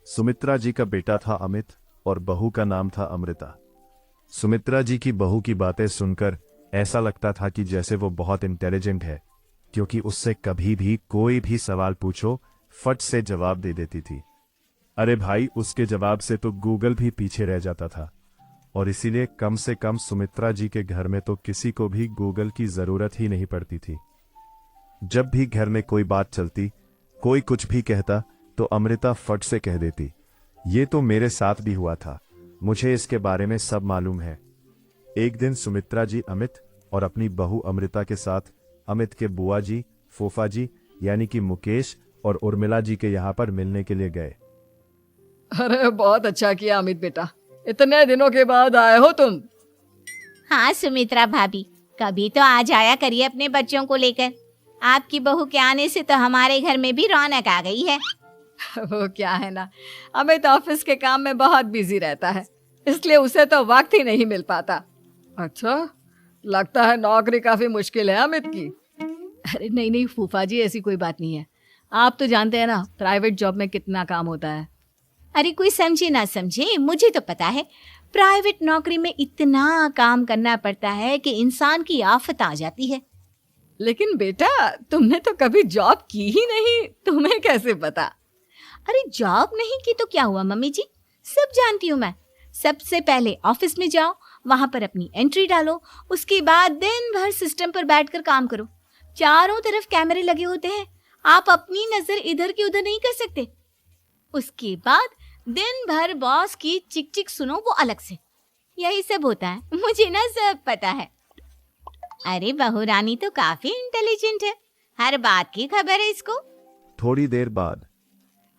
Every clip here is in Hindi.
सुमित्रा जी का बेटा था अमित और बहू का नाम था अमृता। सुमित्रा जी की बहू की बातें सुनकर ऐसा लगता था कि जैसे वो बहुत इंटेलिजेंट है, क्योंकि उससे कभी भी कोई भी सवाल पूछो फट से जवाब दे देती थी। अरे भाई, उसके जवाब से तो गूगल भी पीछे रह जाता था। और इसीलिए कम से कम सुमित्रा जी के घर में तो किसी को भी गूगल की जरूरत ही नहीं पड़ती थी। जब भी घर में कोई बात चलती, कोई कुछ भी कहता, तो अमृता फट से कह देती, ये तो मेरे साथ भी हुआ था, मुझे इसके बारे में सब मालूम है। एक दिन सुमित्रा जी अमित और अपनी बहू अमृता के साथ अमित के बुआ जी, फूफा जी यानी कि मुकेश और उर्मिला जी के यहाँ पर मिलने के लिए गए। अरे बहुत अच्छा किया अमित बेटा, इतने दिनों के बाद आए हो तुम। हाँ सुमित्रा भाभी, कभी तो आ जाया करिए अपने बच्चों को लेकर। आपकी बहू के आने से तो हमारे घर में भी रौनक आ गई है। वो क्या है ना, अमित ऑफिस के काम में बहुत बिजी रहता है, इसलिए उसे तो वक्त ही नहीं मिल पाता। अच्छा, लगता है नौकरी काफी मुश्किल है अमित की। अरे नहीं नहीं फूफा जी, ऐसी कोई बात नहीं है। आप तो जानते हैं ना प्राइवेट जॉब में कितना काम होता है। अरे कोई समझे ना समझे, मुझे तो पता है प्राइवेट नौकरी में इतना काम करना पड़ता है कि इंसान की आफत आ जाती है। लेकिन बेटा, तुमने तो कभी जॉब की ही नहीं, तुम्हें कैसे पता? अरे जॉब नहीं की तो क्या हुआ मम्मी जी, सब जानती हूँ मैं। सबसे पहले ऑफिस में जाओ, वहां पर अपनी एंट्री डालो, उसके बाद दिन भर सिस्टम पर बैठकर काम करो। चारों तरफ कैमरे लगे होते हैं, आप अपनी नजर इधर की उधर नहीं कर सकते। उसके बाद दिन भर बॉस की चिक चिक सुनो, वो अलग से। यही सब होता है, मुझे ना सब पता है। अरे बहू रानी तो काफी इंटेलिजेंट है, हर बात की खबर है इसको। थोड़ी देर बाद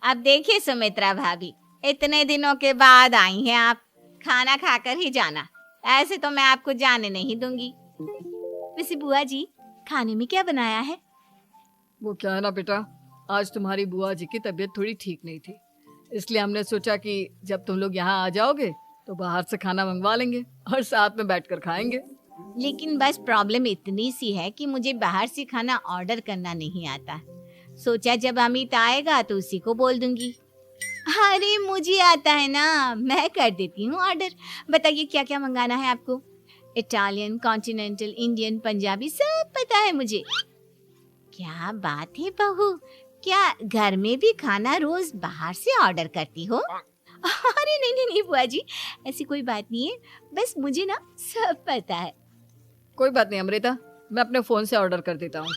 अब देखिए सुमित्रा भाभी, इतने दिनों के बाद आई हैं आप, खाना खाकर ही जाना, ऐसे तो मैं आपको जाने नहीं दूंगी। वैसे बुआ जी, खाने में क्या बनाया है? वो क्या है ना बेटा, आज तुम्हारी बुआ जी की तबीयत थोड़ी ठीक नहीं थी, इसलिए हमने सोचा कि जब तुम लोग यहाँ आ जाओगे तो बाहर से खाना मंगवा लेंगे और साथ में बैठकर खाएंगे। लेकिन बस प्रॉब्लम इतनी सी है कि मुझे बाहर से खाना ऑर्डर करना नहीं आता। सोचा जब अमित आएगा तो उसी को बोल दूंगी। अरे मुझे आता है ना, मैं कर देती हूँ ऑर्डर। बताइए क्या क्या मंगाना है आपको? इटालियन, कॉन्टिनेंटल, इंडियन, पंजाबी, सब पता है मुझे। क्या बात है बहू, क्या घर में भी खाना रोज बाहर से ऑर्डर करती हो? अरे नहीं नहीं नहीं बुआ जी, ऐसी कोई बात नहीं है, बस मुझे ना सब पता है। कोई बात नहीं अमृता, मैं अपने फोन से ऑर्डर कर देता हूँ।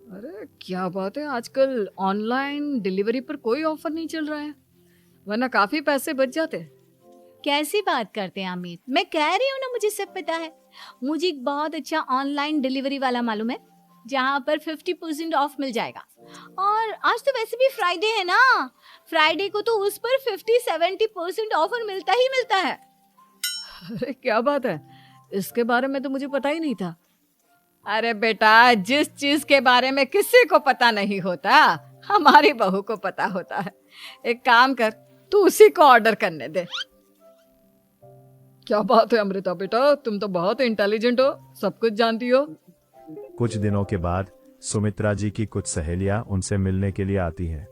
अरे क्या बात है, आजकल ऑनलाइन डिलीवरी पर कोई ऑफर नहीं चल रहा है, वरना काफी पैसे बच जाते। कैसी बात करते हैं अमित, मैं कह रही हूँ ना मुझे सब पता है। मुझे एक बहुत अच्छा ऑनलाइन डिलीवरी वाला मालूम है, जहाँ पर 50% ऑफ मिल जाएगा। और आज तो वैसे भी फ्राइडे है ना, फ्राइडे को तो उस पर 50-70% ऑफर मिलता ही मिलता है। अरे क्या बात है, इसके बारे में तो मुझे पता ही नहीं था। अरे बेटा, जिस चीज के बारे में किसी को पता नहीं होता, हमारी बहू को पता होता है। एक काम कर, तू उसी को ऑर्डर करने दे। क्या बात है अमृता बेटा, तुम तो बहुत इंटेलिजेंट हो, सब कुछ जानती हो। कुछ दिनों के बाद सुमित्रा जी की कुछ सहेलियां उनसे मिलने के लिए आती हैं।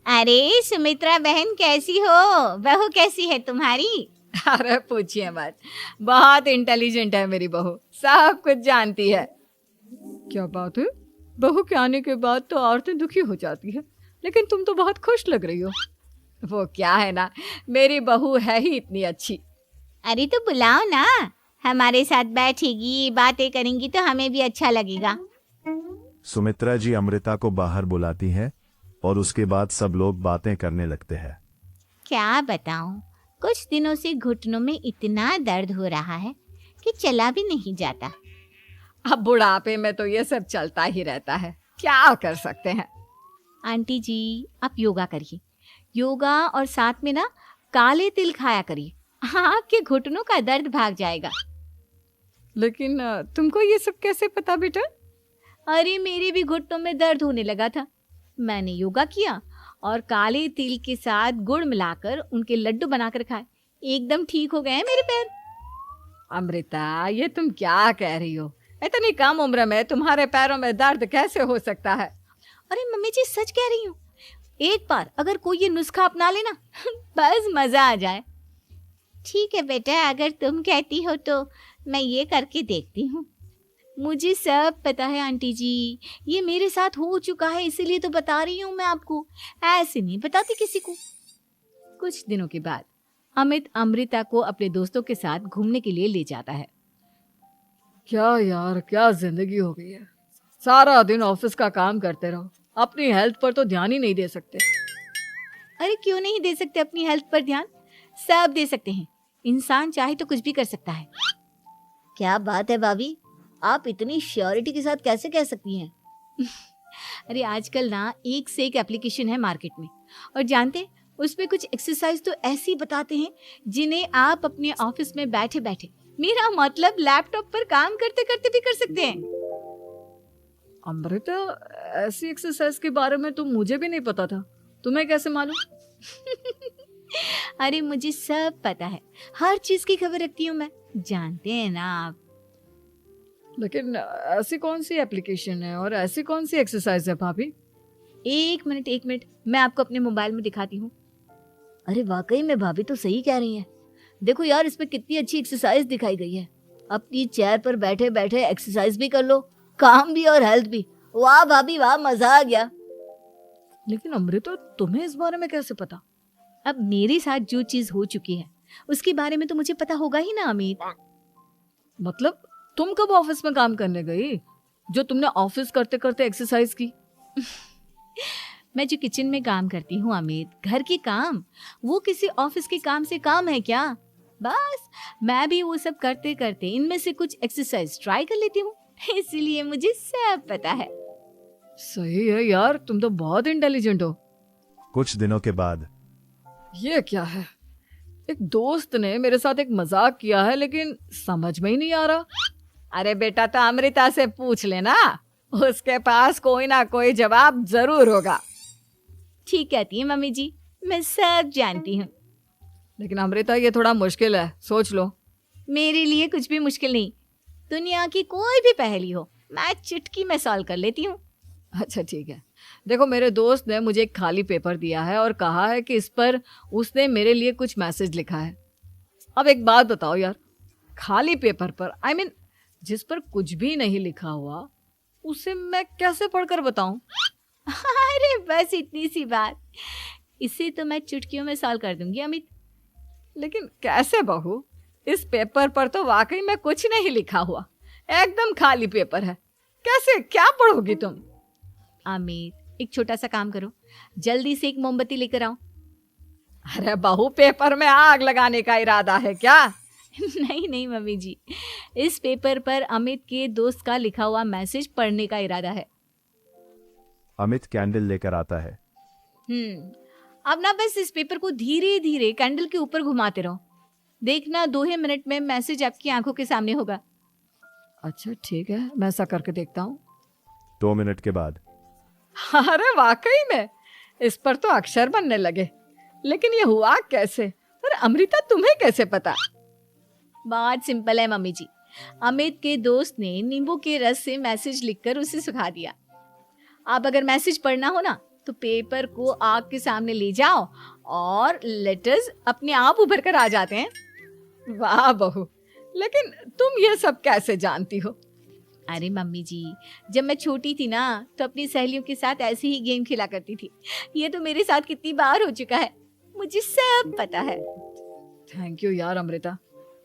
अरे सुमित्रा बहन कैसी हो, बहू कैसी है तुम्हारी? अरे पूछिए मत, बहुत इंटेलिजेंट है मेरी बहू, सब कुछ जानती है। क्या बात है, बहू के आने के बाद तो औरतें दुखी हो जाती है, लेकिन तुम तो बहुत खुश लग रही हो। वो क्या है ना, मेरी बहू है ही इतनी अच्छी। अरे तो बुलाओ ना, हमारे साथ बैठेगी, बातें करेंगी तो हमें भी अच्छा लगेगा। सुमित्रा जी अमृता को बाहर बुलाती हैं और उसके बाद सब लोग बातें करने लगते हैं। क्या बताऊं, कुछ दिनों से घुटनों में इतना दर्द हो रहा है कि चला भी नहीं जाता। अब बुढ़ापे में तो ये सब चलता ही रहता है, क्या कर सकते हैं। आंटी जी, आप योगा करिए, योगा और साथ में ना काले तिल खाया करिए, आपके घुटनों का दर्द भाग जाएगा। लेकिन तुमको ये सब कैसे पता बेटा? अरे मेरे भी घुटनों में दर्द होने लगा था, मैंने योगा किया और काले तिल के साथ गुड़ मिलाकर उनके लड्डू बनाकर खाए, एकदम ठीक हो गए हैं मेरे पैर। अमृता, ये तुम क्या कह रही हो? इतनी कम उम्र में तुम्हारे पैरों में दर्द कैसे हो सकता है? अरे मम्मी जी सच कह रही हूँ, एक बार अगर कोई ये नुस्खा अपना लेना बस मजा आ जाए। ठीक है बेटा, अगर तुम कहती हो तो मैं ये करके देखती हूँ। मुझे सब पता है आंटी जी, ये मेरे साथ हो चुका है, इसीलिए तो बता रही हूँ मैं आपको, ऐसे नहीं बताती किसी को। कुछ दिनों के बाद अमित अमृता को अपने दोस्तों के साथ घूमने के लिए ले जाता है। क्या यार, क्या जिंदगी हो गई है। सारा दिन ऑफिस का काम करते रहो, अपनी हेल्थ पर तो ध्यान ही नहीं दे सकते। अरे क्यों नहीं दे सकते अपनी हेल्थ पर ध्यान? सब दे सकते हैं। इंसान चाहे तो कुछ भी कर सकता है। क्या बात है भाभी, आप इतनी श्योरिटी के साथ कैसे कह सकती हैं? अरे आजकल ना एक से एक एप्लीकेशन है मार्केट में, और जानते हैं उसमें कुछ एक्सरसाइज तो ऐसी बताते हैं जिन्हें आप अपने ऑफिस में बैठे बैठे, मेरा मतलब लैपटॉप पर काम करते करते भी कर सकते हैं। अमृता, ऐसी एक्सरसाइज के बारे में तो मुझे भी नहीं पता था, तुम्हें कैसे मालूम? अरे मुझे सब पता है, हर चीज की खबर रखती हूँ मैं, जानते हैं ना आप। लेकिन ऐसी कौन सी एप्लीकेशन है और ऐसी कौन सी एक्सरसाइज है भाभी? एक मिनट, मैं आपको अपने मोबाइल में दिखाती हूँ। अरे वाकई में भाभी तो सही कह रही हैं। देखो यार, इसमें कितनी अच्छी एक्सरसाइज दिखाई गई है। अपनी चेयर पर बैठे बैठे एक्सरसाइज भी कर लो, काम भी और हेल्थ भी। वाह भाभी वाह, मजा आ गया। लेकिन अमृता, तुम्हें इस बारे में कैसे पता? अब मेरे साथ जो चीज हो चुकी है उसके बारे में तो मुझे पता होगा ही ना अमित। मतलब तुम कब ऑफिस में काम करने गई जो तुमने ऑफिस करते करते एक्सरसाइज की? मैं जो किचन में काम करती हूँ अमित, घर के काम, वो किसी ऑफिस के काम से काम है क्या? बस मैं भी वो सब करते करते इनमें से कुछ एक्सरसाइज ट्राई कर लेती हूँ, इसीलिए मुझे सब पता है। सही है यार, तुम तो बहुत इंटेलिजेंट हो। कुछ दिनों के बाद ये क्या है? एक दोस्त ने मेरे साथ एक मजाक किया है, लेकिन समझ में ही नहीं आ रहा। अरे बेटा, तो अमृता से पूछ लेना, उसके पास कोई ना कोई जवाब जरूर होगा। ठीक कहती है मम्मी जी, मैं सब जानती हूँ। लेकिन अमृता, ये थोड़ा मुश्किल है, सोच लो। मेरे लिए कुछ भी मुश्किल नहीं, दुनिया की कोई भी पहेली हो मैं चुटकी में सॉल्व कर लेती हूँ। अच्छा ठीक है, देखो मेरे दोस्त ने मुझे एक खाली पेपर दिया है और कहा है कि इस पर उसने मेरे लिए कुछ मैसेज लिखा है। अब एक बात बताओ यार, खाली पेपर पर, आई मीन जिस पर कुछ भी नहीं लिखा हुआ, उसे मैं कैसे पढ़कर बताऊं? अरे बस इतनी सी बात, इसे तो मैं चुटकियों में सॉल्व कर दूंगी अमित। लेकिन कैसे बहू? इस पेपर पर तो वाकई में कुछ नहीं लिखा हुआ, एकदम खाली पेपर है, कैसे, क्या पढ़ोगी तुम? अमित, एक छोटा सा काम करो, जल्दी से एक मोमबत्ती लेकर आओ। अरे बहू, पेपर में आग लगाने का इरादा है क्या? नहीं मम्मी जी, इस पेपर पर अमित के दोस्त का लिखा हुआ मैसेज पढ़ने का इरादा है। अमित कैंडल लेकर आता है। अब ना बस इस पेपर को धीरे धीरे कैंडल के ऊपर घुमाते रहो, देखना 2 ही मिनट में मैसेज आपकी आंखों के सामने होगा। अच्छा ठीक है, मैं ऐसा करके देखता हूँ। 2 मिनट के बाद अरे वाकई में इस पर तो अक्षर बनने लगे, लेकिन ये हुआ कैसे? और अमृता, तुम्हें कैसे पता? बहुत सिंपल है मम्मी जी, अमित के दोस्त ने नींबू के रस से मैसेज लिखकर उसे सुखा दिया। आप अगर मैसेज पढ़ना हो ना तो पेपर को आग के सामने ले जाओ और लेटर्स अपने आप उभर कर आ जाते हैं। वाह बहू, लेकिन तुम ये सब कैसे जानती हो? अरे मम्मी जी, जब मैं छोटी थी ना तो अपनी सहेलियों के साथ ऐसे ही गेम खेला करती थी। ये तो मेरे साथ कितनी बार हो चुका है, मुझे सब पता है। थैंक यू यार अमृता,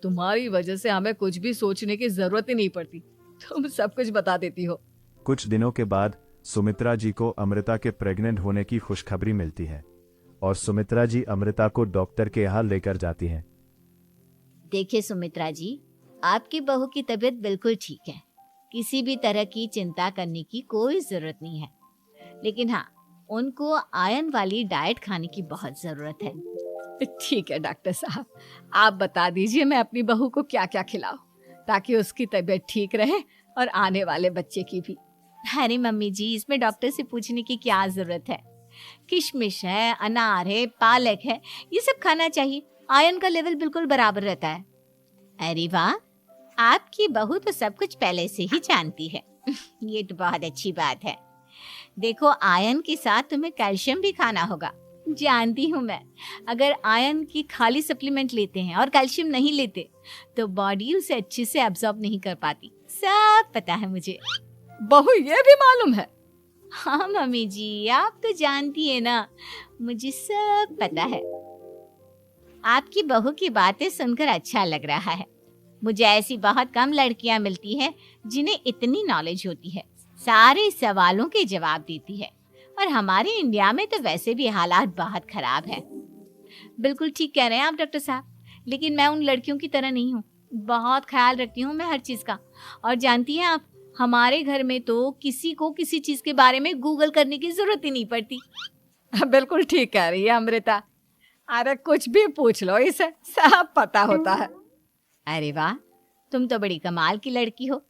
तुम्हारी वजह से हमें कुछ भी सोचने की जरूरत ही नहीं पड़ती, तुम सब कुछ बता देती हो। कुछ दिनों के बाद सुमित्रा जी को अमृता के प्रेग्नेंट होने की खुशखबरी मिलती है और सुमित्रा जी अमृता को डॉक्टर के यहाँ लेकर जाती हैं। देखिए सुमित्रा जी, आपकी बहू की तबीयत बिल्कुल ठीक है, किसी भी तरह की चिंता करने की कोई जरूरत नहीं है। लेकिन हाँ, उनको आयरन वाली डाइट खाने की बहुत जरूरत है। ठीक है डॉक्टर साहब, आप बता दीजिए मैं अपनी बहू को क्या क्या खिलाऊं ताकि उसकी तबीयत ठीक रहे और आने वाले बच्चे की भी। अरे मम्मी जी, इसमें डॉक्टर से पूछने की क्या जरूरत है? किशमिश है, अनार है, पालक है, ये सब खाना चाहिए, आयरन का लेवल बिल्कुल बराबर रहता है। अरे वाह, आपकी बहू तो सब कुछ पहले से ही जानती है। ये तो बहुत अच्छी बात है। देखो, आयरन के साथ तुम्हें कैल्शियम भी खाना होगा। जानती हूँ मैं, अगर आयरन की खाली सप्लीमेंट लेते हैं और कैल्शियम नहीं लेते तो बॉडी उसे अच्छे से एब्जॉर्ब नहीं कर पाती। सब पता है मुझे। बहू ये भी मालूम है? हाँ मम्मी जी, आप तो जानती है ना, मुझे सब पता है। आपकी बहू की बातें सुनकर अच्छा लग रहा है। मुझे ऐसी बहुत कम लड़कियां मिलती हैं जिन्हें इतनी नॉलेज होती है, सारे सवालों के जवाब देती है। और हमारे इंडिया में तो वैसे भी हालात बहुत खराब है। बिल्कुल ठीक कह रहे हैं आप डॉक्टर साहब, लेकिन मैं उन लड़कियों की तरह नहीं हूँ। बहुत ख्याल रखती हूँ मैं हर चीज का। और जानती हैं आप, हमारे घर में तो किसी को किसी चीज के बारे में गूगल करने की जरूरत ही नहीं पड़ती। बिल्कुल ठीक कह रही है अमृता। अरे कुछ भी पूछ लो, इसे सब पता होता है। अरे वाह, तुम तो बड़ी कमाल की लड़की हो।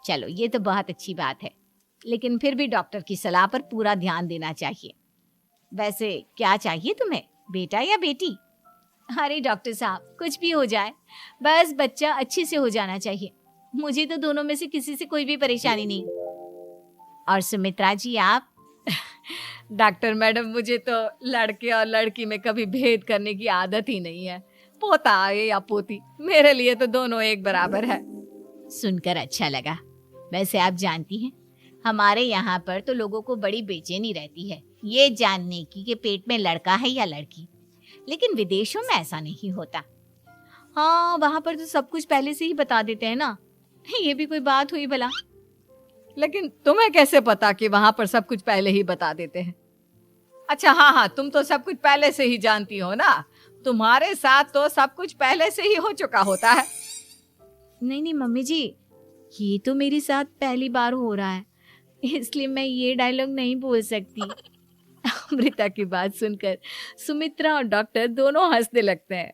चलो, ये तो बहुत अच्छी बात है, लेकिन फिर भी डॉक्टर की सलाह पर पूरा ध्यान देना चाहिए। वैसे क्या चाहिए तुम्हें, बेटा या बेटी? अरे डॉक्टर साहब, कुछ भी हो जाए, बस बच्चा अच्छे से हो जाना चाहिए। मुझे तो दोनों में से किसी से कोई भी परेशानी नहीं। और सुमित्रा जी, आप? डॉक्टर मैडम, मुझे तो लड़के और लड़की में कभी भेद करने की आदत ही नहीं है। पोता आए या पोती, मेरे लिए तो दोनों एक बराबर है। सुनकर अच्छा लगा। वैसे आप जानती हैं, हमारे यहाँ पर तो लोगों को बड़ी बेचैनी रहती है ये जानने की कि पेट में लड़का है या लड़की। लेकिन विदेशों में ऐसा नहीं होता। हाँ, वहाँ पर तो सब कुछ पहले से ही बता देते हैं ना। ये भी कोई बात हुई भला? लेकिन तुम्हें कैसे पता कि वहां पर सब कुछ पहले ही बता देते हैं? अच्छा हाँ हाँ, तुम तो सब कुछ पहले से ही जानती हो ना। तुम्हारे साथ तो सब कुछ पहले से ही हो चुका होता है। नहीं नहीं मम्मी जी, ये तो मेरे साथ पहली बार हो रहा है, इसलिए मैं ये डायलॉग नहीं बोल सकती। अमृता की बात सुनकर सुमित्रा और डॉक्टर दोनों हंसने लगते हैं।